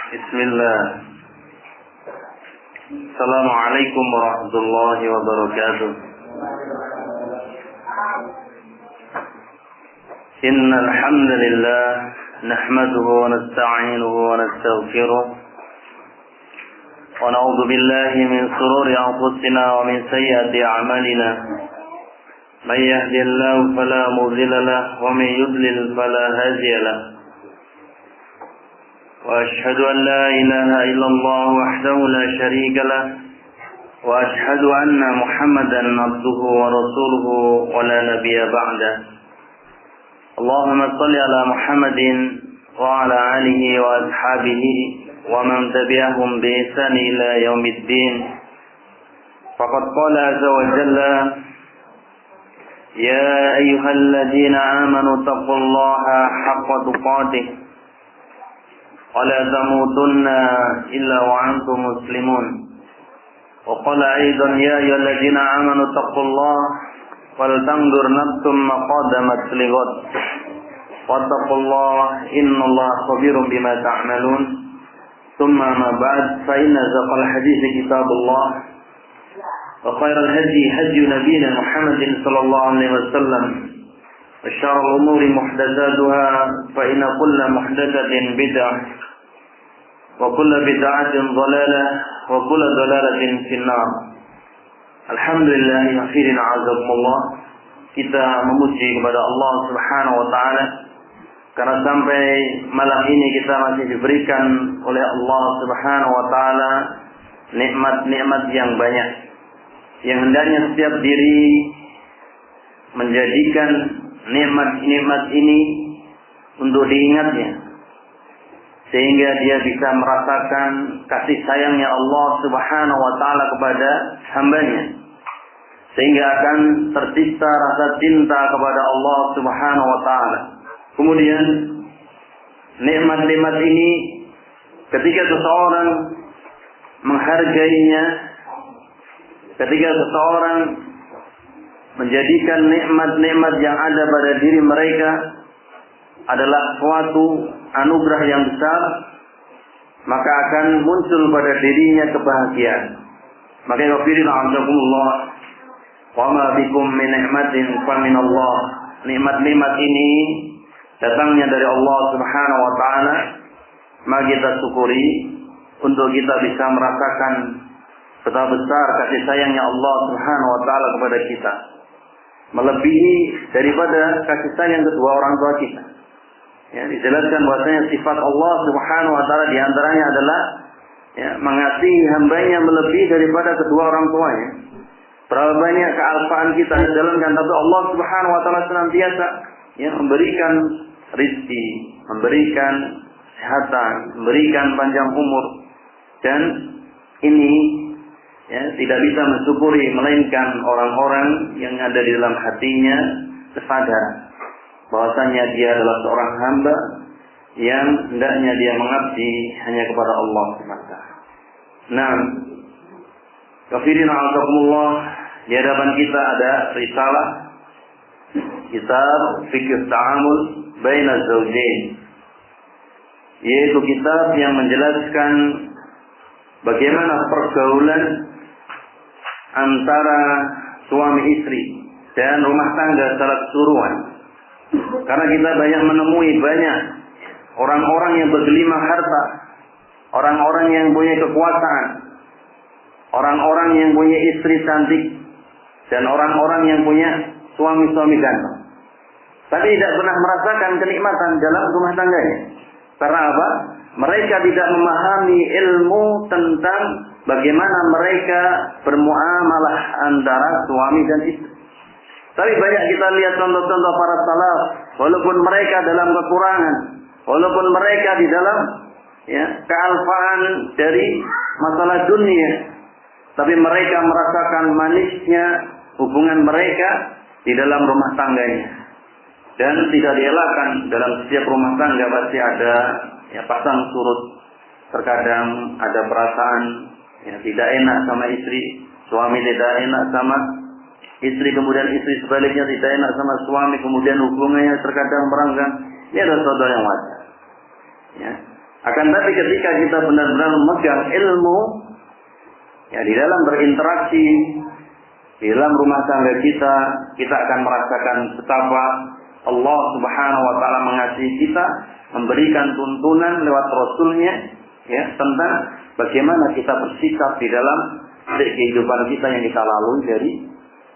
Bismillah. Assalamualaikum warahmatullahi wabarakatuh. Innal hamdalillah nahmaduhu wa nasta'inuhu wa nastaghfiruh wa na'udzu billahi min shururi anfusina wa min sayyiati a'malina. May yahdihillahu fala mudilla lahu wa may yudlil fala hadiya lahu. وأشهد أن لا إله إلا الله وحده لا شريك له وأشهد أن محمدا عبده ورسوله ولا نبي بعده اللهم صل على محمد وعلى آله وأصحابه ومن تبعهم بإحسان إلى يوم الدين فقد قال عز وجل يا أيها الذين آمنوا اتقوا الله حق تقاته ولا تموتن إلا وأنتم مسلمون وقال أيضا يا أيها الذين آمنوا اتقوا الله ولتنظر نفس ما قدمت لغد واتقوا الله إن الله خبير بما تعملون ثم ما بعد فإن أصدق الحديث كتاب الله وخير الهدي هدي نبينا محمد صلى الله عليه وسلم وشر الأمور محدثاتها فإن كل محدثة بدعة وكل بدعة ضلالة وكل ضلالة في النار. Alhamdulillah akhirin azakumullah. Kita memuji kepada Allah Subhanahu wa taala karena sampai malam ini kita masih diberikan oleh Allah Subhanahu wa taala nikmat-nikmat yang banyak yang hendaknya setiap diri menjadikan nikmat-nikmat ini untuk diingatnya sehingga dia bisa merasakan kasih sayangnya Allah Subhanahu wa taala kepada hambanya sehingga akan tercipta rasa cinta kepada Allah Subhanahu wa taala. Kemudian nikmat-nikmat ini ketika seseorang menghargainya, ketika seseorang menjadikan nikmat-nikmat yang ada pada diri mereka adalah suatu anugerah yang besar, maka akan muncul pada dirinya kebahagiaan. Maka kafirin a'azakumullah wa ma bikum min ni'matin fa min Allah. Nikmat-nikmat ini datangnya dari Allah Subhanahu wa taala, maka kita syukuri untuk kita bisa merasakan betapa besar kasih sayangnya Allah Subhanahu wa taala kepada kita, melebihi daripada kasih sayang kedua orang tua kita. Ya, dijelaskan bahwasanya sifat Allah Subhanahu wa taala di antaranya adalah mengasihi hambanya melebihi daripada kedua orang tuanya. Berapa banyak kealfaan kita dijalankan, tapi Allah Subhanahu wa taala senantiasa memberikan rezeki, memberikan kesehatan, memberikan panjang umur, dan ini tidak bisa mensyukuri melainkan orang-orang yang ada di dalam hatinya kesadaran bahwasanya dia adalah seorang hamba yang hendaknya dia mengabdi hanya kepada Allah semata. Nah, kafirin a'azakumullah, di hadapan kita ada risalah kitab Fiqh Ta'amul Baina Zawjain, yaitu kitab yang menjelaskan bagaimana pergaulan antara suami istri dan rumah tangga secara keseluruhan. Karena kita banyak menemui orang-orang yang bergelimang harta, orang-orang yang punya kekuasaan, orang-orang yang punya istri cantik, dan orang-orang yang punya suami-suami ganteng, tapi tidak pernah merasakan kenikmatan dalam rumah tangganya. Karena apa? Mereka tidak memahami ilmu tentang bagaimana mereka bermuamalah antara suami dan istri. Tapi banyak kita lihat contoh-contoh para salaf, walaupun mereka dalam kekurangan, walaupun mereka di dalam kealfaan dari masalah dunia, tapi mereka merasakan manisnya hubungan mereka di dalam rumah tangganya. Dan tidak dielakkan dalam setiap rumah tangga pasti ada pasang surut. Terkadang ada perasaan tidak enak sama istri, suami tidak enak sama istri, kemudian istri sebaliknya tidak enak sama suami, kemudian hubungannya terkadang merenggang. Ini adalah sesuatu yang wajar. Akan tapi ketika kita benar-benar memegang ilmu, ya di dalam berinteraksi, di dalam rumah tangga kita akan merasakan betapa Allah Subhanahu wa taala mengasihi kita, memberikan tuntunan lewat Rasul-Nya ya tentang bagaimana kita bersikap di dalam kehidupan kita yang kita lalui dari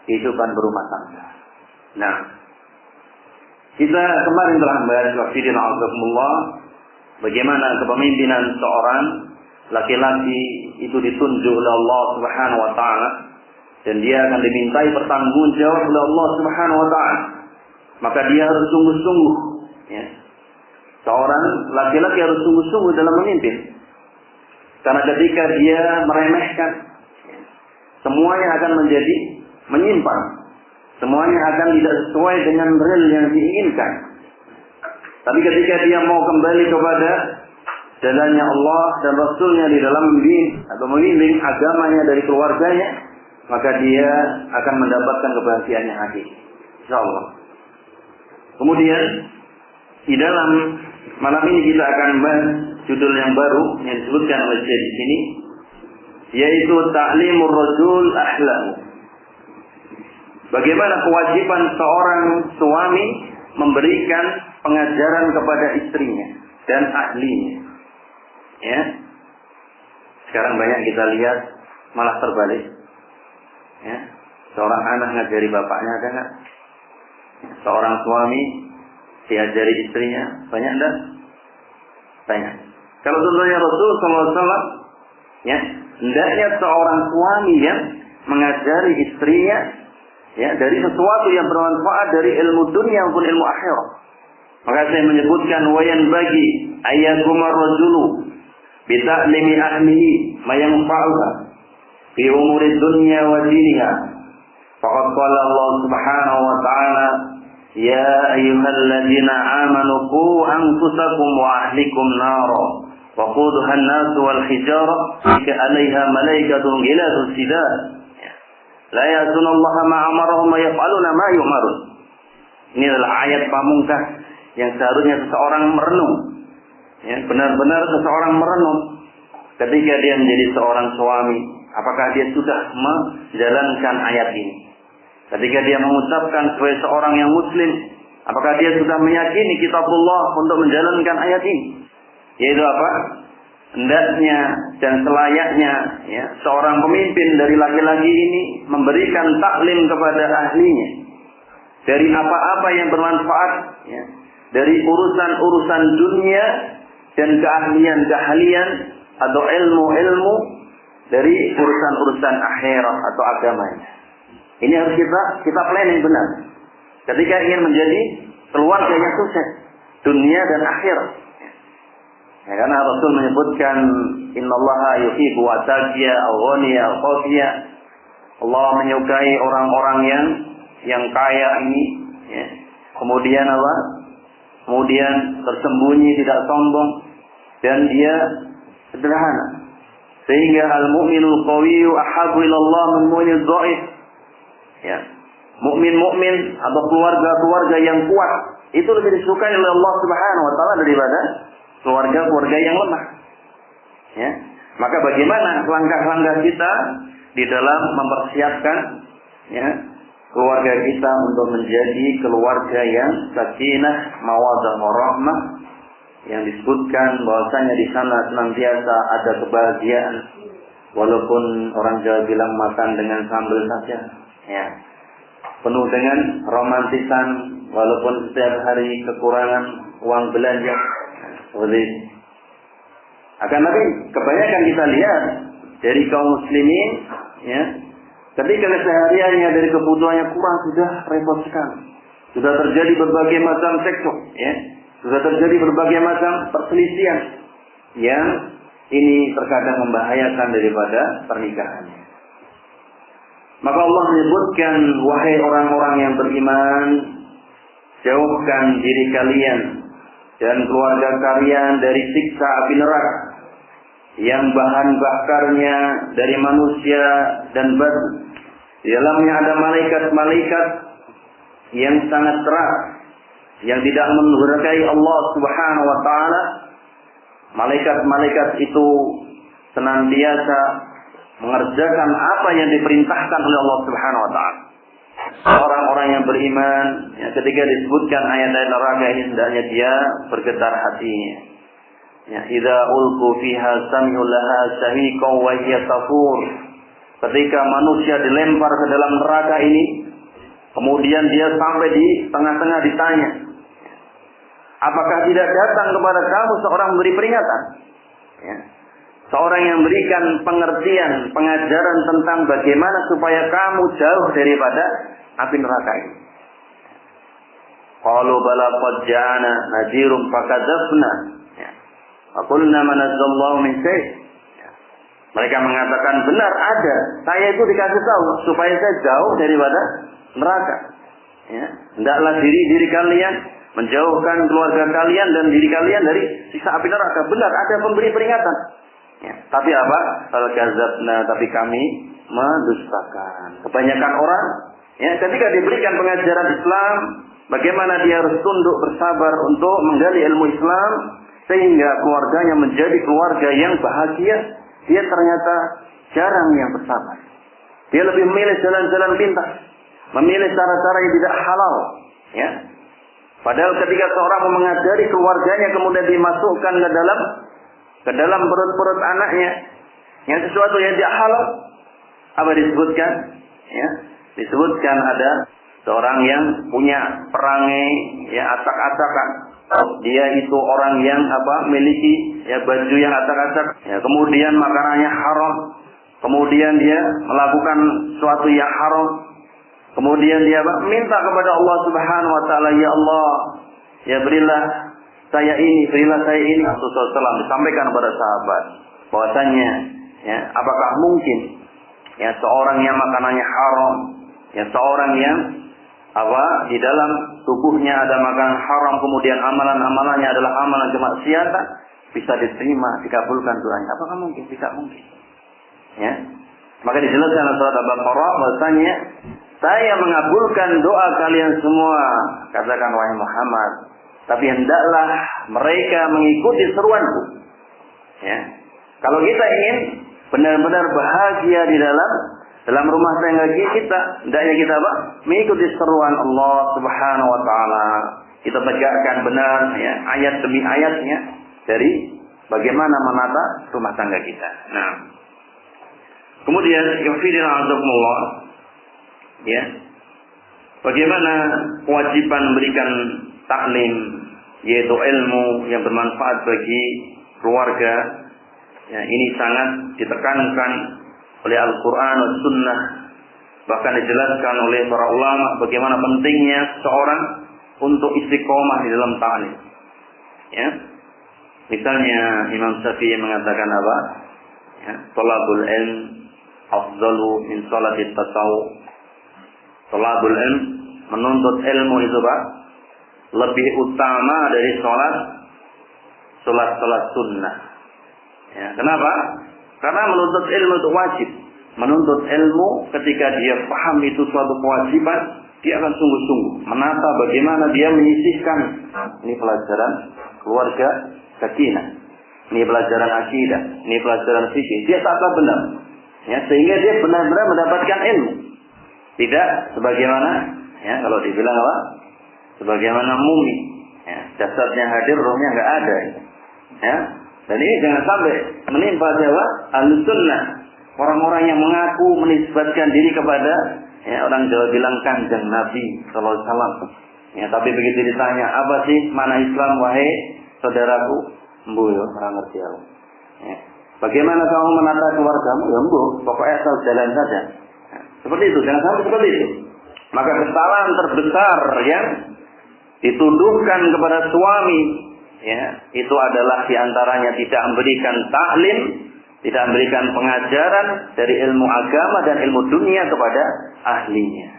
kehidupan berumah tangga. Nah, kita kemarin telah membahas wafidin azakumullah bagaimana kepemimpinan seorang laki-laki itu ditunjuk oleh Allah Subhanahu wa taala dan dia akan dimintai pertanggungjawab oleh Allah Subhanahu wa taala. Maka dia harus sungguh-sungguh ya. Seorang laki-laki harus sungguh-sungguh dalam memimpin. Karena ketika dia meremehkan, semuanya akan menjadi menyimpang. Semuanya akan tidak sesuai dengan real yang diinginkan. Tapi ketika dia mau kembali kepada jalannya Allah dan Rasulnya di dalam membimbing agamanya dari keluarganya, maka dia akan mendapatkan kebahagiaan yang hakiki. Insyaallah. Kemudian di dalam malam ini kita akan bahas judul yang baru yang disebutkan oleh Syekh di sini, yaitu ta'limur rajul ahlahu. Bagaimana kewajiban seorang suami memberikan pengajaran kepada istrinya dan ahlinya. Ya. Sekarang banyak kita lihat malah terbalik. Ya. Seorang anak ngajari bapaknya, ada nggak? Seorang suami diajari istrinya, banyak enggak? Banyak. Kalau contohnya Rasul SAW, ya, hendaknya seorang suami yang mengajari istrinya, ya, dari sesuatu yang bermanfaat dari ilmu dunia maupun ilmu akhirat. Maka saya menyebutkan wayan bagi ayakumar rajulu bi ta'limi ahlihi ma yanfa'uha fi umuri dunya wa diniha. Faqad qala Allah Subhanahu wa ta'ala ya ayyuhalladzina amanu qu anfusakum wa ahlikum nara wa quduha an-nas wal hijara 'alaiha malaikatun ghiladun shidad la ya'sunallaha ma amarahum wa yaf'aluna ma yu'marun. Ini adalah ayat pamungkas yang seharusnya seseorang merenung. Ya, benar-benar seseorang merenung ketika dia menjadi seorang suami, apakah dia sudah menjalankan ayat ini? Ketika dia mengucapkan sebagai seorang yang muslim, apakah dia sudah meyakini kitabullah untuk menjalankan ayat ini? Yaitu apa? Hendaknya dan selayaknya ya, seorang pemimpin dari laki-laki ini memberikan taklim kepada ahlinya dari apa-apa yang bermanfaat ya, dari urusan-urusan dunia dan keahlian-keahlian atau ilmu-ilmu dari urusan-urusan akhirat atau agamanya. Ini harus kita planning benar. Ketika ingin menjadi keluarga yang sukses dunia dan akhirat. Ya, karena Rasul menyebutkan innallaha yuhibbu at-taqiya al-ghaniya al-qafiya. Allah menyukai orang-orang yang kaya ini ya. Kemudian apa? Kemudian tersembunyi, tidak sombong dan dia sederhana. Sehingga al-mu'minul qawiyyu ahabbu ila Allah min mu'minil dhaif. Ya, mukmin atau keluarga-keluarga yang kuat itu lebih disukai oleh Allah Subhanahu wa taala daripada keluarga-keluarga yang lemah. Ya. Maka bagaimana langkah-langkah kita di dalam mempersiapkan ya, keluarga kita untuk menjadi keluarga yang sakinah, mawaddah, warahmah, yang disebutkan bahwasanya di sana senantiasa ada kebahagiaan walaupun orang Jawa bilang makan dengan sambal saja. Ya, penuh dengan romantisan walaupun setiap hari kekurangan uang belanja. Akan tapi kebanyakan kita lihat dari kaum muslimin, ya, ketika kesehariannya dari kebutuhannya kurang sudah repot sekali. Sudah terjadi berbagai macam cekcok, ya, sudah terjadi berbagai macam perselisihan yang ini terkadang membahayakan daripada pernikahannya. Maka Allah menyebutkan, wahai orang-orang yang beriman, jauhkan diri kalian dan keluarga kalian dari siksa api neraka yang bahan bakarnya dari manusia dan batu. Di dalamnya ada malaikat-malaikat yang sangat keras, yang tidak mendurhakai Allah Subhanahu wa taala, malaikat-malaikat itu senantiasa mengerjakan apa yang diperintahkan oleh Allah Subhanahu wa taala. Orang-orang yang beriman, ya, ketika disebutkan ayat-ayat neraka ini hendaknya dia bergetar hatinya. Ya, idza ulqu fiha sami'u laha shahiqan wa hiya tafur. Ketika manusia dilempar ke dalam neraka ini, kemudian dia sampai di tengah-tengah ditanya, apakah tidak datang kepada kamu seorang memberi peringatan? Ya. Seorang yang berikan pengertian, pengajaran tentang bagaimana supaya kamu jauh daripada api neraka ini. Qalu bala qad ja'ana nadhirun fakadzabna. Ya. Wa qulna ma nazzallahu min syai'. Ya. Mereka mengatakan benar ada. Saya itu dikasih tahu supaya saya jauh daripada neraka. Ya. Hendaklah diri kalian menjauhkan keluarga kalian dan diri kalian dari siksa api neraka. Benar ada pemberi peringatan. Ya, tapi apa? Al-kadzabna, tapi kami mendustakan. Kebanyakan orang, ya, ketika diberikan pengajaran Islam, bagaimana dia harus tunduk bersabar untuk menggali ilmu Islam sehingga keluarganya menjadi keluarga yang bahagia, dia ternyata jarang yang bersabar. Dia lebih memilih jalan-jalan pintas, memilih cara-cara yang tidak halal, ya. Padahal ketika seorang mengajari keluarganya kemudian dimasukkan ke dalam perut-perut anaknya yang sesuatu yang tidak halal, apa disebutkan? Ya, disebutkan ada seorang yang punya perangai, ya, acak-acakan. Dia itu orang yang miliki, ya, baju yang acak-acak, ya, kemudian makanannya haram, kemudian dia melakukan sesuatu yang haram, kemudian dia minta kepada Allah Subhanahu wa taala, ya Allah, ya berilah saya ini, berilah saya ini. Rasulullah SAW disampaikan kepada sahabat bahwasanya, ya, apakah mungkin, ya, seorang yang makanannya haram, ya, seorang yang di dalam tubuhnya ada makanan haram, kemudian amalan-amalannya adalah amalan kemaksiatan, bisa diterima, dikabulkan doanya? Apakah mungkin? Tidak mungkin. Ya. Maka dijelaskan dalam surat Al-Baqarah bahwasanya saya mengabulkan doa kalian semua, katakan wahai Muhammad, tapi hendaklah mereka mengikuti seruanku. Ya. Kalau kita ingin benar-benar bahagia di dalam rumah tangga kita, hendaknya kita mengikuti seruan Allah Subhanahu wa taala. Kita tegakkan benar, ya, ayat demi ayatnya dari bagaimana menata rumah tangga kita. Nah, kemudian ya, bagaimana kewajiban memberikan taklim, yaitu ilmu yang bermanfaat bagi keluarga. Ya, ini sangat ditekankan oleh Al-Quran dan Sunnah. Bahkan dijelaskan oleh para ulama bagaimana pentingnya seorang untuk istiqomah di dalam ta'lim. Ya. Misalnya Imam Syafi'i mengatakan apa? Ya, thalabul ilm afdalu min salatit tasawuf. Thalabul ilm, menuntut ilmu itu lebih utama dari sholat sunnah. Ya, kenapa? Karena menuntut ilmu itu wajib. Menuntut ilmu ketika dia paham itu suatu kewajiban, dia akan sungguh-sungguh menata bagaimana dia menyisihkan. Ini pelajaran keluarga sakinah, ini pelajaran akidah, ini pelajaran fikih. Dia tata benar, ya, sehingga dia benar-benar mendapatkan ilmu. Tidak sebagaimana, ya, kalau dibilang apa? Sebagaimana mumi, ya, jasadnya hadir, rohnya nggak ada, ya. Dan ini jangan sampai menimpa siapa? Ahlussunnah, orang-orang yang mengaku menisbatkan diri kepada, ya, orang Jawa bilang kanjeng Nabi Sallallahu Alaihi Wasallam. Ya, tapi begitu ditanya apa sih mana Islam, wahai saudaraku, embu yo, orang ngerti aku. Ya. Bagaimana kamu menata keluargamu? Ya embu, pokoknya asal jalan saja. Ya, seperti itu, jangan sampai seperti itu. Maka kesalahan terbesar yang dituduhkan kepada suami, ya, itu adalah diantaranya tidak memberikan taklim, tidak memberikan pengajaran dari ilmu agama dan ilmu dunia kepada ahlinya.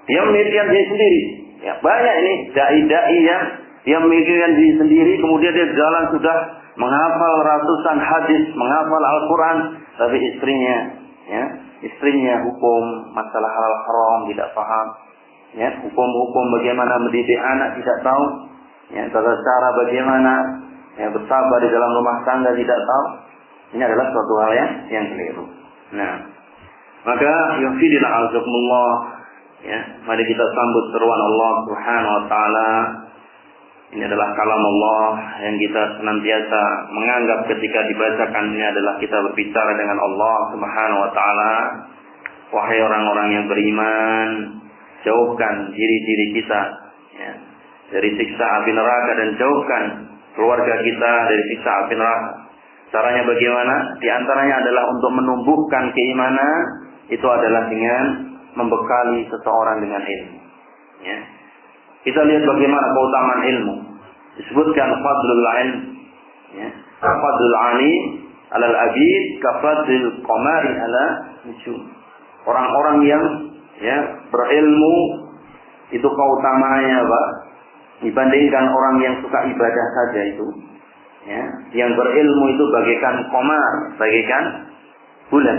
Dia memikirkan diri sendiri. Ya, banyak ini dai-dai yang dia memikirkan diri sendiri, kemudian dia jalan sudah menghafal ratusan hadis, menghafal Al-Quran, tapi istrinya hukum masalah halal haram tidak paham. Ya, hukum-hukum bagaimana mendidik anak tidak tahu. Ya, tata cara bagaimana, bersabar di dalam rumah tangga tidak tahu, ini adalah suatu hal yang keliru. Nah, maka yufidil azakumullah, ya, mari kita sambut seruan Allah Subhanahu wa taala. Ini adalah kalam Allah yang kita senantiasa menganggap ketika dibacakan ini adalah kita berbicara dengan Allah Subhanahu wa taala. Wahai orang-orang yang beriman, jauhkan diri-diri kita, ya, dari siksa api neraka dan jauhkan keluarga kita dari siksa api neraka. Caranya bagaimana? Di antaranya adalah untuk menumbuhkan keimanan, itu adalah dengan membekali seseorang dengan ilmu. Ya. Kita lihat bagaimana keutamaan ilmu. Disebutkan fadlul ilm, ya, fadlul alim alal abid kafadlil qamari ala nujum. Orang-orang yang, ya, berilmu itu keutamaannya apa? Dibandingkan orang yang suka ibadah saja itu, ya, yang berilmu itu bagaikan qamar, bagaikan bulan.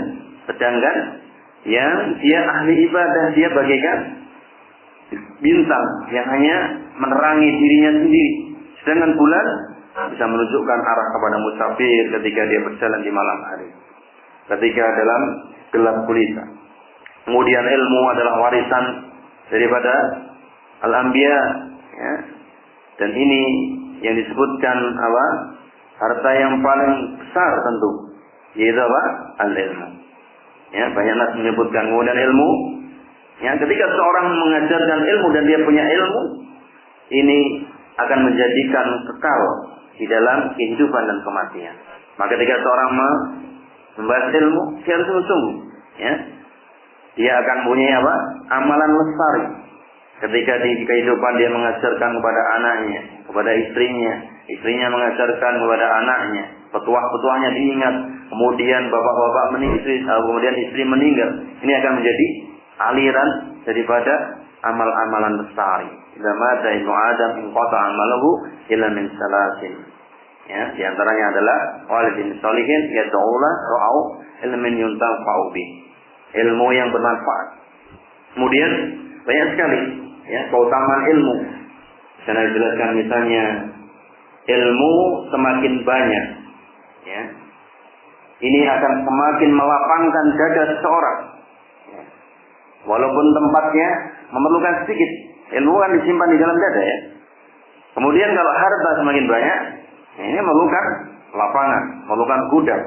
Sedangkan yang dia ahli ibadah, dia bagaikan bintang yang hanya menerangi dirinya sendiri. Sedangkan bulan bisa menunjukkan arah kepada musafir ketika dia berjalan di malam hari, ketika dalam gelap gulita. Kemudian ilmu adalah warisan daripada al-anbiya, ya. Dan ini yang disebutkan apa? Harta yang paling besar tentu, yaitu apa? Al-ilmu. Ya, banyak nas menyebutkan. Kemudian ilmu, ya, ketika seorang mengajarkan ilmu dan dia punya ilmu, ini akan menjadikan kekal di dalam kehidupan dan kematian. Maka ketika seorang membahas ilmu, dia harus sungguh-sungguh, ya. Dia akan punya apa? Amalan lestari. Ketika di kehidupan dia mengajarkan kepada anaknya, kepada istrinya mengajarkan kepada anaknya, petuah-petuahnya diingat, kemudian bapak-bapak meninggal, kemudian istri meninggal, ini akan menjadi aliran daripada amal-amalan lestari. Idza mata ibnu Adam inqata amaluhu illa min salasin. Ya, di antaranya adalah walidin sholihin yad'ula ra'au ilmin yuntafa'u bi. Ilmu yang bermanfaat. Kemudian banyak sekali, ya, keutamaan ilmu. Saya jelaskan misalnya ilmu semakin banyak, ya, ini akan semakin melapangkan dada seseorang, ya. Walaupun tempatnya memerlukan sedikit, ilmu kan disimpan di dalam dada, ya. Kemudian kalau harta semakin banyak, ini memerlukan lapangan, memerlukan gudang.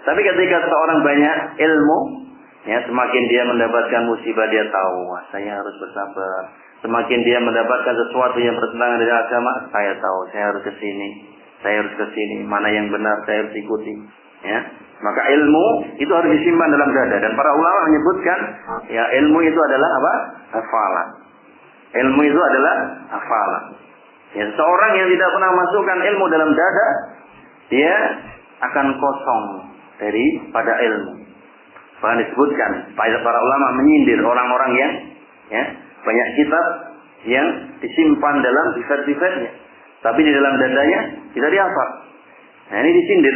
Tapi ketika seorang banyak ilmu, ya, semakin dia mendapatkan musibah dia tahu, wah, saya harus bersabar. Semakin dia mendapatkan sesuatu yang bertentangan dengan agama, saya tahu, saya harus ke sini, mana yang benar saya harus ikuti, ya. Maka ilmu itu harus disimpan dalam dada, dan para ulama menyebutkan, ya, ilmu itu adalah apa? Hafalan. Ilmu itu adalah hafalan. Ya, seorang yang tidak pernah masukkan ilmu dalam dada, dia akan kosong daripada ilmu. Bahkan disebutkan para ulama menyindir orang-orang yang, ya, banyak kitab yang disimpan dalam sifat-sifatnya, tapi di dalam dadanya tidak dihafal. Nah, ini disindir.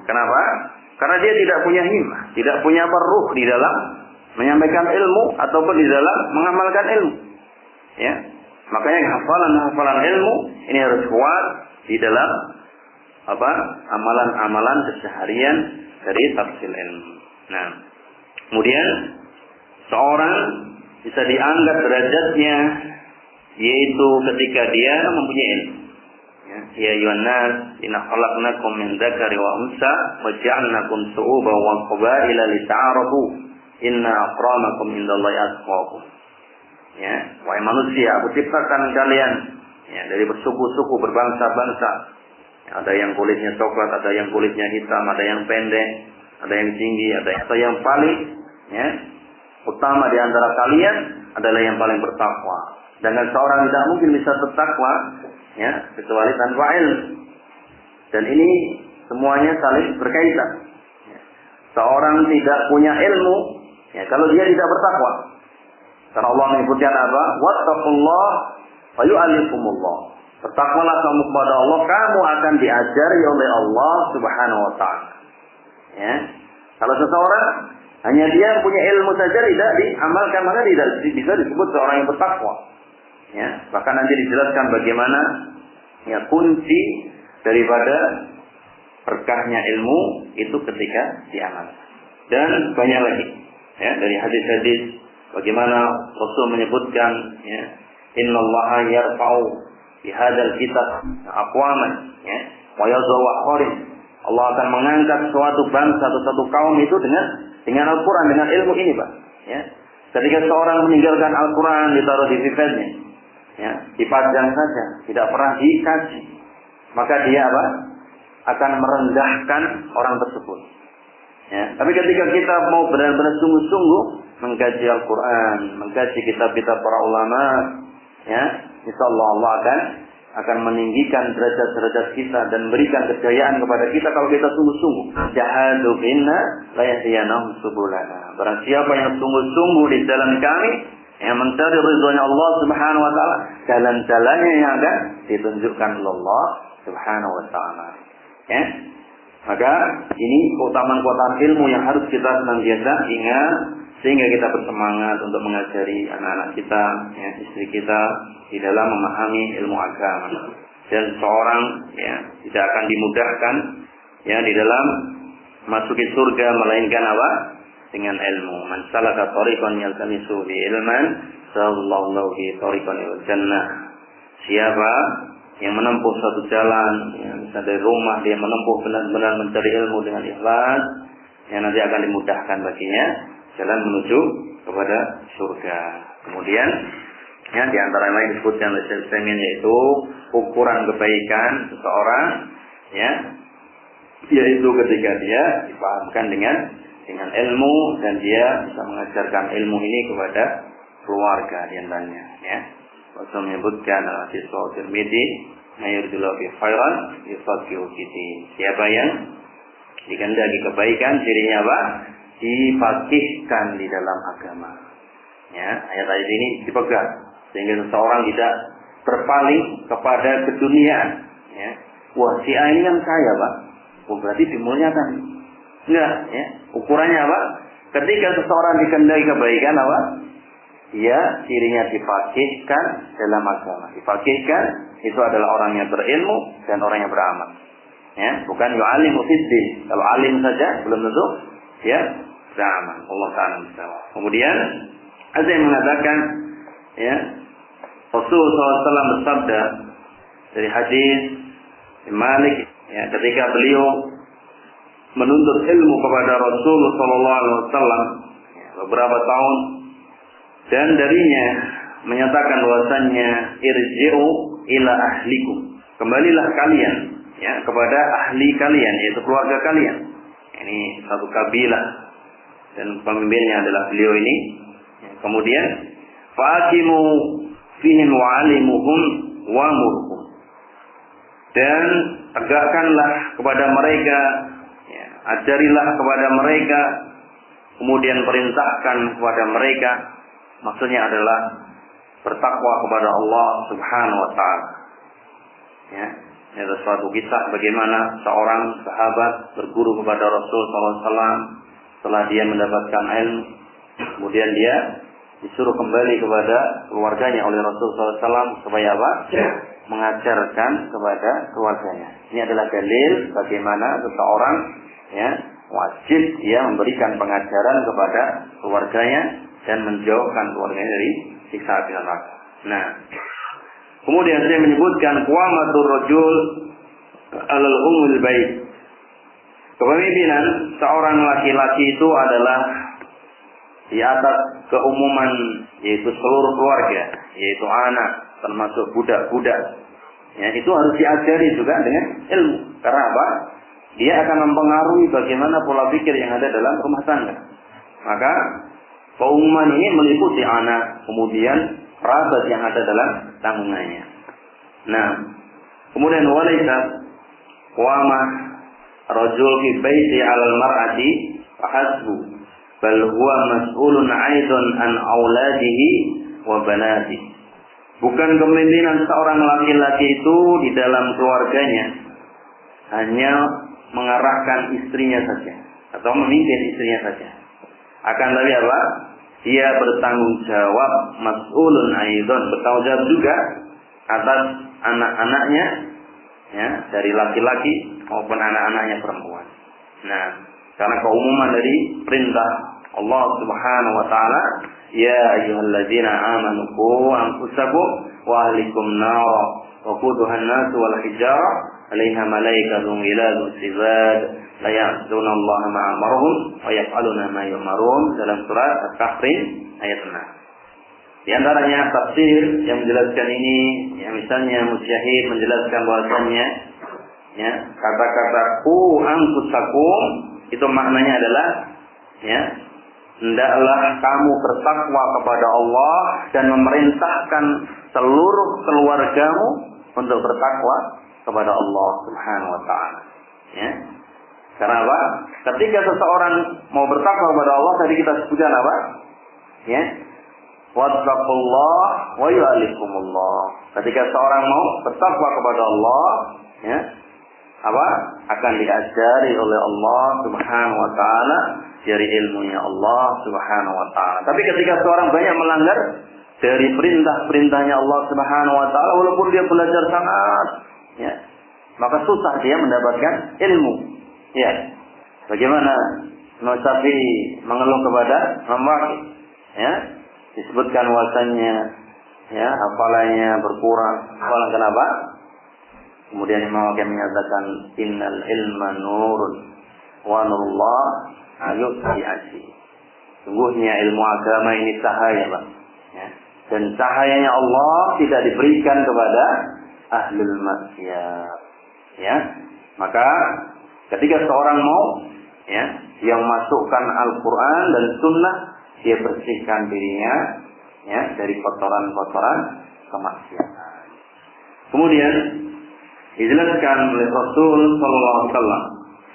Kenapa? Karena dia tidak punya himmah, tidak punya ruh di dalam menyampaikan ilmu ataupun di dalam mengamalkan ilmu. Ya, makanya hafalan ilmu ini harus kuat di dalam apa? Amalan-amalan keseharian dari tahsil ilmu. Nah, kemudian seorang bisa dianggap derajatnya yaitu ketika dia mempunyai ilmu. Ya ayyuhan nas, inna khalaqnakum min dzakari wa unsa wa ja'alnakum shu'uban wa qabaila lita'arafu inna akramakum indallahi atqakum. Ya, wahai manusia, aku ciptakan kalian, ya, dari bersuku-suku, berbangsa-bangsa. Ya, ada yang kulitnya coklat, ada yang kulitnya hitam, ada yang pendek, ada yang tinggi, ada yang paling, ya, utama di antara kalian adalah yang paling bertakwa. Dengan seorang tidak mungkin bisa bertakwa, ya, kecuali tanpa ilmu. Dan ini semuanya saling berkaitan. Ya. Seorang tidak punya ilmu, ya, kalau dia tidak bertakwa. Karena Allah menyebutkan apa? Wattaqullah wa yu'allikumullah. Bertakwalah kamu kepada Allah, kamu akan diajari oleh Allah Subhanahu wa taala. Ya. Kalau seseorang hanya dia punya ilmu saja tidak diamalkan, maka tidak bisa disebut seorang yang bertakwa. Ya, bahkan nanti dijelaskan bagaimana, ya, kunci daripada berkahnya ilmu itu ketika diamalkan. Dan banyak lagi ya dari hadis-hadis bagaimana Rasul menyebutkan ya, innallaha yarfa'u bi hadzal kitab aqwaman ya wa yadhu akharin. Allah akan mengangkat suatu bangsa atau satu kaum itu dengan Al-Qur'an, dengan ilmu ini, Pak. Ya. Ketika seorang meninggalkan Al-Qur'an ditaruh di pipetnya, ya, dipajang saja, tidak pernah dikaji, maka dia apa? Akan merendahkan orang tersebut. Ya. Tapi ketika kita mau benar-benar sungguh-sungguh mengkaji Al-Quran, mengkaji kitab-kitab para ulama, ya, insyaallah Allah akan meninggikan derajat-derajat kita dan memberikan kejayaan kepada kita kalau kita sungguh-sungguh. Jahadu binna la yahdiyanahum subulana. Barang siapa yang sungguh-sungguh di jalan kami, yang mencari ridhonya Allah Subhanahu wa taala, jalan-jalannya yang akan ditunjukkan oleh Allah Subhanahu wa taala. Ya. Maka ini keutamaan-keutamaan ilmu yang harus kita senantiasa ingat sehingga kita bersemangat untuk mengajari anak-anak kita, ya, istri kita di dalam memahami ilmu agama. Dan seorang ya tidak akan dimudahkan ya di dalam masuki surga melainkan apa? Dengan ilmu. Man salaka thariqan yaltamisu bi ilman, sallallahu lahu bi thariqan ilal jannah. Siapa yang menempuh satu jalan, yang dari rumah dia menempuh benar-benar mencari ilmu dengan ikhlas, yang nanti akan dimudahkan baginya jalan menuju kepada surga. Kemudian, ya di antara yang lain disebutkan oleh Syekh Utsaimin yaitu ukuran kebaikan seseorang, ya, yaitu ketika dia dipahamkan dengan ilmu dan dia bisa mengajarkan ilmu ini kepada keluarga di antaranya, ya. Rasul menyebutkan dalam hadis Sahih Tirmidzi, "Mayurdillahi bi khairan yufaqihu fiddin." Siapa yang dikehendaki kebaikan, cirinya apa? Difaqihkan di dalam agama. Ya, ayat-ayat ini dipegang sehingga seseorang tidak berpaling kepada keduniaan. Ya, wah si A ini kan kaya, Pak. Oh, berarti dimuliakan. Enggak, ya. Ukurannya apa? Ketika seseorang dikehendaki kebaikan apa? Dia cirinya difaqihkan dalam agama. Difaqihkan itu adalah orang yang berilmu dan orang yang beramal. Ya, bukan yu'alimu fiddin. Kalau alim saja belum tentu ya beramal. Allah Ta'ala bisawab. Kemudian ada yang mengatakan ya Rasulullah SAW bersabda dari hadis Malik ya, ketika beliau menuntut ilmu kepada Rasulullah SAW ya, beberapa tahun, dan darinya menyatakan bahwasannya irji'u ila ahlikum, kembalilah kalian ya kepada ahli kalian, yaitu keluarga kalian. Ini satu kabilah dan pemimpinnya adalah beliau ini. Kemudian faqimu fihim wa alimuhum wa murhum, dan tegakkanlah kepada mereka ya, ajarilah kepada mereka, kemudian perintahkan kepada mereka. Maksudnya adalah bertakwa kepada Allah Subhanahu wa taala. Ya, ini ada suatu kisah bagaimana seorang sahabat berguru kepada Rasul SAW. Setelah dia mendapatkan ilmu, kemudian dia disuruh kembali kepada keluarganya oleh Rasul SAW supaya apa? Mengajarkan kepada keluarganya. Ini adalah dalil bagaimana seseorang ya wajib dia memberikan pengajaran kepada keluarganya dan menjauhkan keluarganya dari siksa api neraka. Nah, kemudian saya menyebutkan qawamatur rajul alal umul bait. Kepemimpinan seorang laki-laki itu adalah di atas keumuman, yaitu seluruh keluarga, yaitu anak, termasuk budak-budak. Ya, itu harus diajari juga dengan ilmu. Karena apa? Dia akan mempengaruhi bagaimana pola pikir yang ada dalam rumah tangga. Maka keumuman ini meliputi anak, kemudian kerabat yang ada dalam tanggungannya. Nah, kemudian walaisa qawamah rajul fi baiti 'alal mar'ati fahasbu, bal huwa mas'ulun 'aidan an auladihi wa banatihi. Bukan kepemimpinan seorang laki-laki itu di dalam keluarganya hanya mengarahkan istrinya saja atau memimpin istrinya saja. Akan tapi apa? Dia bertanggung jawab, mas'ulun aidan, bertanggung jawab juga atas anak-anaknya ya, dari laki-laki maupun anak-anaknya perempuan. Nah, karena keumuman dari perintah Allah Subhanahu wa taala, ya ayyuhalladzina amanu qu anfusakum wa ahlikum nara wa quduha an-nas wal hijarah 'alaiha malaikatun ghiladun shidad la ya'tuna Allah ma amarahum wa yaf'aluna ma yu'marun, dalam surat At-Tahrim ayat 6. Di antaranya tafsir yang menjelaskan ini, yang misalnya Mujahid menjelaskan bahwasanya ya, kata-kata qu anfusakum itu maknanya adalah ya, hendaklah kamu bertakwa kepada Allah dan memerintahkan seluruh keluargamu untuk bertakwa kepada Allah Subhanahu wa taala. Ya. Karena apa? Ketika seseorang mau bertakwa kepada Allah, tadi kita sebutkan apa? Ya. Wattaqullah wa yu'allikumullah. Ketika seorang mau bertakwa kepada Allah, ya, apa? Akan diajari oleh Allah Subhanahu wa taala dari ilmunya Allah Subhanahu wa taala. Tapi ketika seorang banyak melanggar dari perintah-perintahnya Allah Subhanahu wa taala, walaupun dia belajar sangat, ya, maka susah dia mendapatkan ilmu. Ya. Bagaimana Imam Syafi'i mengeluh kepada Imam Waqi? Ya. Disebutkan wasannya, ya, hafalannya berkurang. Hafalan kenapa? Kemudian Imam Waqi menyatakan innal ilma nurun wa nurullah ayuti asy. Sungguhnya ilmu agama ini cahaya, Pak. Ya. Dan cahayanya Allah tidak diberikan kepada ahlul maksiat. Ya. Maka ketika seorang mau, ya, yang masukkan Al-Qur'an dan Sunnah, dia bersihkan dirinya, ya, dari kotoran-kotoran kemaksiatan. Kemudian dijelaskan oleh Rasul sallallahu alaihi wasallam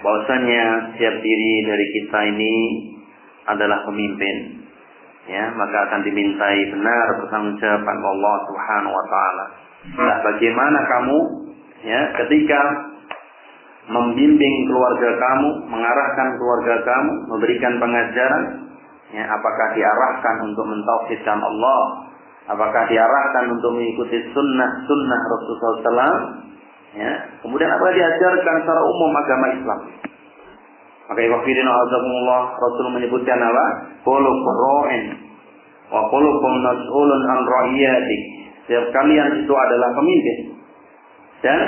bahwasanya setiap diri dari kita ini adalah pemimpin, ya, maka akan dimintai benar pertanggungjawaban Allah Subhanahu wa taala. Nah, bagaimana kamu, ya, ketika membimbing keluarga kamu, mengarahkan keluarga kamu, memberikan pengajaran, ya, apakah diarahkan untuk mentauhidkan Allah, apakah diarahkan untuk mengikuti sunnah Rasulullah SAW, ya, kemudian apakah diajarkan secara umum agama Islam. Maka ikhwatiddin azakumullah, Rasul menyebutkan apa? Qulukum ra'in wa qulukum mas'ulun an ra'iyati. Setiap kalian itu adalah pemimpin dan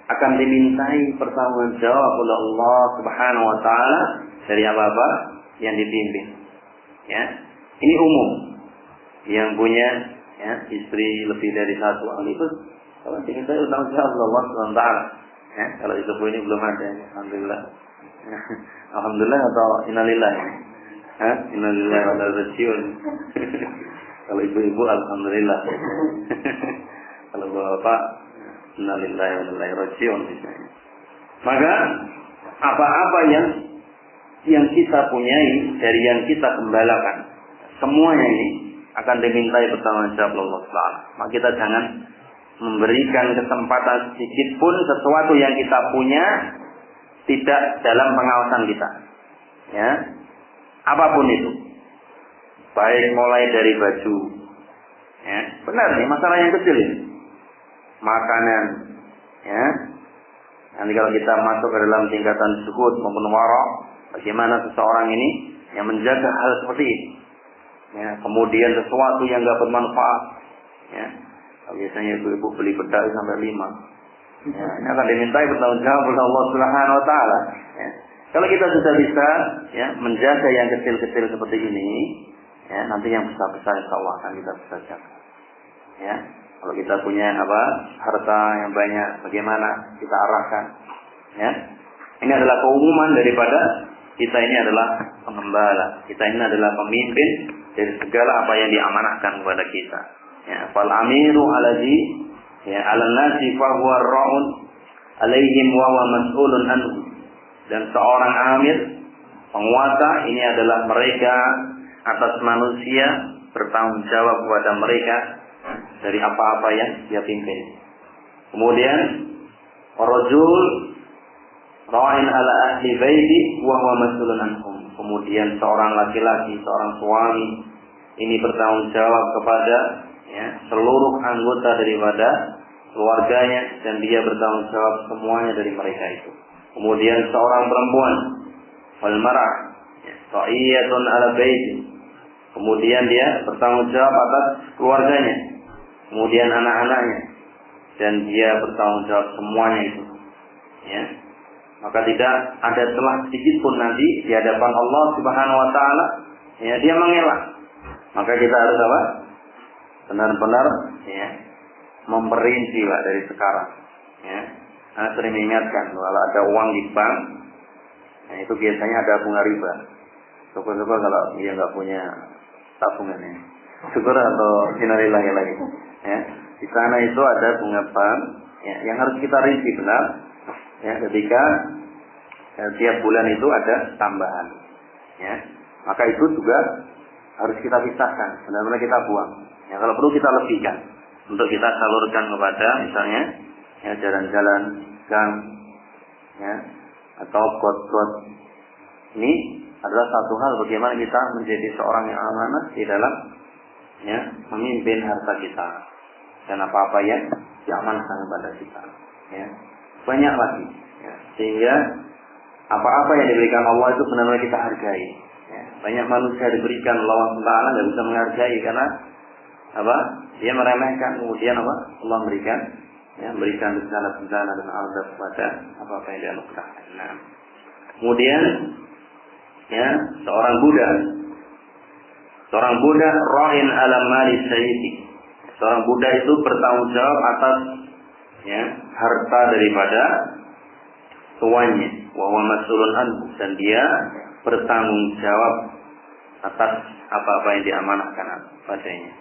akan dimintai pertanggungjawab oleh Allah Subhanahu wa taala dari apa-apa yang dipimpin. Ya. Ini umum. Yang punya, ya, istri lebih dari satu ahli itu kalau dimintai pertanggungjawab Allah Subhanahu wa taala. Ya, kalau itu ini belum ada, alhamdulillah. Alhamdulillah atau innalillah? Innalillah wa inna ilaihi raji'un. Kalau ibu-ibu alhamdulillah. Kalau bapak innalillah wa inna ilaihi raji'un. Maka apa-apa yang kita punyai dari yang kita gembalakan, semuanya ini akan dimintai pertanggungjawab Allah Subhanahu. Maka kita jangan memberikan kesempatan sedikit pun sesuatu yang kita punya tidak dalam pengawasan kita, ya, apapun itu, baik mulai dari baju, ya, benar nih masalah yang kecil ini, makanan, ya, nanti kalau kita masuk ke dalam tingkatan zuhud maupun wara', bagaimana seseorang ini yang menjaga hal seperti ini, ya, kemudian sesuatu yang nggak bermanfaat, ya, biasanya ibu-ibu beli bedak sampai 5. Ya, ini akan dimintai pertanggungjawab oleh Allah Subhanahu wa taala. Ya. Kalau kita sudah bisa, ya, menjaga yang kecil-kecil seperti ini, ya, nanti yang besar-besar insyaallah akan kita bisa jaga. Ya. Kalau kita punya harta yang banyak, bagaimana kita arahkan? Ya. Ini adalah keumuman daripada kita ini adalah pengembala. Kita ini adalah pemimpin dari segala apa yang diamanahkan kepada kita. Ya, fal amiru alladhi, ya, ala nasi fa huwa ra'un alaihim wa huwa mas'ulun anhu. Dan seorang amir, penguasa, ini adalah mereka atas manusia, bertanggung jawab kepada mereka dari apa-apa yang dia pimpin. Kemudian rajul ra'in ala ahli baiti wa huwa mas'ulun anhum. Kemudian seorang laki-laki, seorang suami, ini bertanggung jawab kepada, ya, seluruh anggota daripada keluarganya, dan dia bertanggung jawab semuanya dari mereka itu. Kemudian seorang perempuan, wal mar'ah, ta'iyatun ala baiti. Kemudian dia bertanggung jawab atas keluarganya, kemudian anak-anaknya, dan dia bertanggung jawab semuanya itu. Ya. Maka tidak ada celah sedikit pun nanti di hadapan Allah Subhanahu wa taala, ya, dia mengelak. Maka kita harus apa? Benar-benar, ya, memperinci lah dari sekarang. Ya. Saya sering mengingatkan kalau ada uang di bank, nah itu biasanya ada bunga riba. Syukur-syukur kalau dia nggak punya tabungan ya. Syukur atau innalillahi lagi. Ya. Di sana itu ada bunga bank, ya, yang harus kita rinci benar. Ya, ketika tiap bulan itu ada tambahan. Ya. Maka itu juga harus kita pisahkan. Benar-benar kita buang. Ya, kalau perlu kita lebihkan untuk kita salurkan kepada misalnya ya, jalan-jalan gang, ya, atau got-got. Ini adalah satu hal bagaimana kita menjadi seorang yang amanah di dalam, ya, memimpin harta kita dan apa-apa yang diamanahkan kepada kita. Ya. Banyak lagi, ya. Sehingga apa-apa yang diberikan Allah itu benar-benar kita hargai. Ya. Banyak manusia diberikan Allah Taala nggak bisa menghargai karena apa? Dia meremehkan, kemudian apa? Allah memberikan, ya, memberikan bencana-bencana dan azab kepada apa-apa yang dia lakukan. Nah, kemudian, ya, seorang budak ra'in ala mali sayyidi. Seorang budak itu bertanggung jawab atas, ya, harta daripada tuannya, wa huwa mas'ulun anhu, dan dia bertanggung jawab atas apa-apa yang diamanahkan padanya.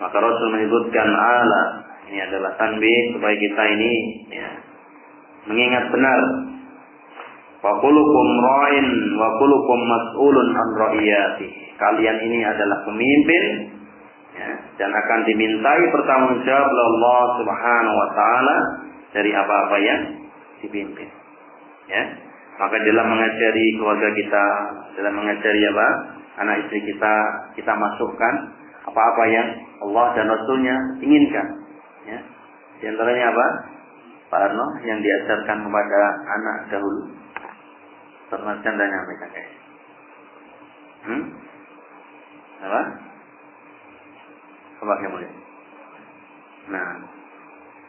Maka Rasul menyebutkan ala, ini adalah tanbih supaya kita ini, ya, mengingat benar. Wa kullukum ra'in wa kullukum mas'ulun an ra'iyati. Kalian ini adalah pemimpin, ya, dan akan dimintai pertanggungjawab oleh Allah Subhanahu wa taala dari apa-apa yang dipimpin. Ya. Maka dalam mengajari keluarga kita, dalam mengajari apa? Anak istri kita masukkan apa-apa yang Allah dan Rasulnya inginkan. Ya. Di antaranya apa? Pak Arno yang diajarkan kepada anak dahulu. Termasuk dan nyampaikan kayak. Apa? Apa yang mulia? Nah,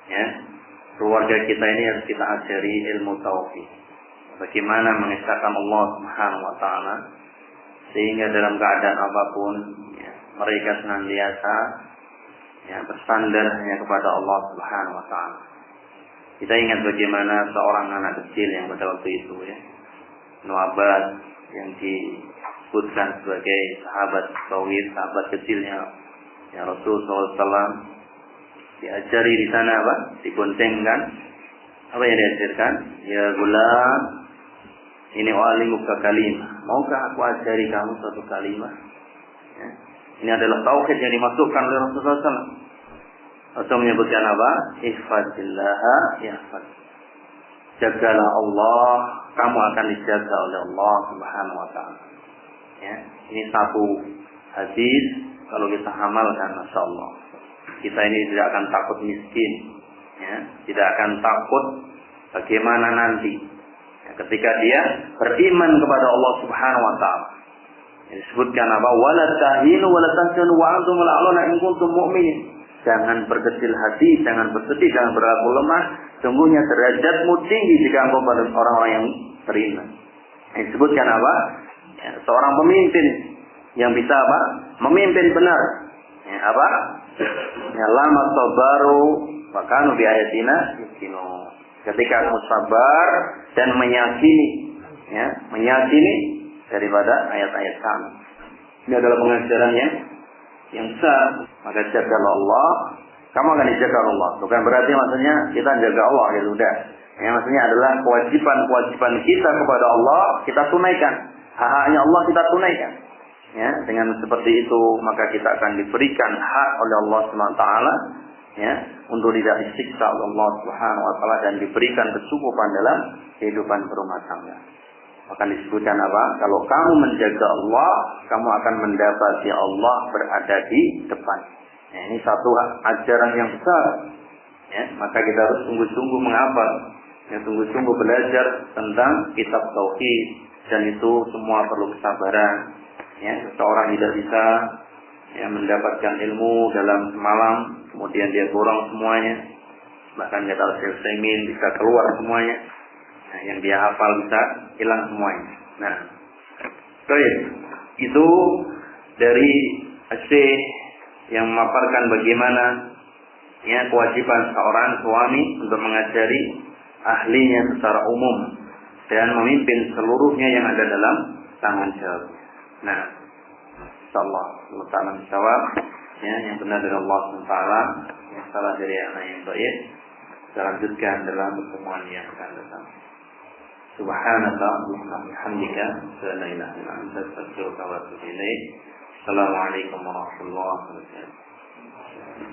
ya, keluarga kita ini harus kita ajari ilmu tauhid. Bagaimana mengesahkan Allah Subhanahu wa taala sehingga dalam keadaan apapun, ya, mereka senantiasa, ya, bersandar hanya kepada Allah Subhanahu wa taala. Kita ingat bagaimana seorang anak kecil yang pada waktu itu, ya, Ibnu Abbas yang disebutkan sebagai sahabat tauhid, sahabat kecilnya ya Rasulullah SAW, diajari di sana apa? Diboncengkan. Apa yang diajarkan? Ya gulam, ini wa'alimuka kalimah. Maukah aku ajari kamu suatu kalimat? Ya. Ini adalah tauhid yang dimasukkan oleh Rasulullah SAW. Rasul menyebutkan apa? Ihfadillaha yahfad. Jagalah Allah, kamu akan dijaga oleh Allah Subhanahu wa taala. Ya, ini satu hadis kalau kita amalkan, masya Allah, kita ini tidak akan takut miskin, ya, tidak akan takut bagaimana nanti, ya, ketika dia beriman kepada Allah Subhanahu wa taala. Disebutkan apa? Wala tahinu wala tahzanu wa antum la'aluna in kuntum mu'minin. Jangan berkecil hati, jangan bersedih, jangan berlaku lemah. Sungguhnya derajatmu tinggi jika engkau pada orang-orang yang beriman. Disebutkan apa? Ya, seorang pemimpin yang bisa apa? Memimpin benar. Ya, apa? Ya, lama sabaru wa kanu bi ayatina yuqinu. Ketika kamu sabar dan meyakini, ya, meyakini daripada ayat-ayat kami. Ini adalah pengajaran yang besar. Maka jagalah Allah, kamu akan dijaga Allah. Bukan berarti maksudnya kita jaga Allah, ya sudah. Yang maksudnya adalah kewajiban kita kepada Allah kita tunaikan. Hak-haknya Allah kita tunaikan. Ya, dengan seperti itu maka kita akan diberikan hak oleh Allah Subhanahu wa taala, ya, untuk tidak disiksa oleh Allah Subhanahu wa taala dan diberikan kecukupan dalam kehidupan berumah tangga. Akan disebutkan apa? Kalau kamu menjaga Allah, kamu akan mendapati Allah berada di depan. Nah, ini satu ajaran yang besar, Ya, maka kita harus sungguh-sungguh menghafal, ya, sungguh-sungguh belajar tentang kitab tauhid, dan itu semua perlu kesabaran. Ya, seseorang tidak bisa ya mendapatkan ilmu dalam semalam, kemudian dia borong semuanya. Bahkan kata Al-Utsaimin bisa keluar semuanya. Nah, yang dia hafal bisa hilang semuanya. Nah, baik. Itu dari Syekh yang memaparkan bagaimana ya kewajiban seorang suami untuk mengajari ahlinya secara umum dan memimpin seluruhnya yang ada dalam tanggung jawab. Nah, insyaallah Allah Ta'ala menjawab ya, yang benar dari Allah SWT, yang salah dari anak yang baik. Kita lanjutkan dalam pertemuan yang akan datang. Subhanallah wa bihamdika, la ilaha illa anta, astaghfiruka wa atubu ilaik. Assalamualaikum warahmatullahi wabarakatuh.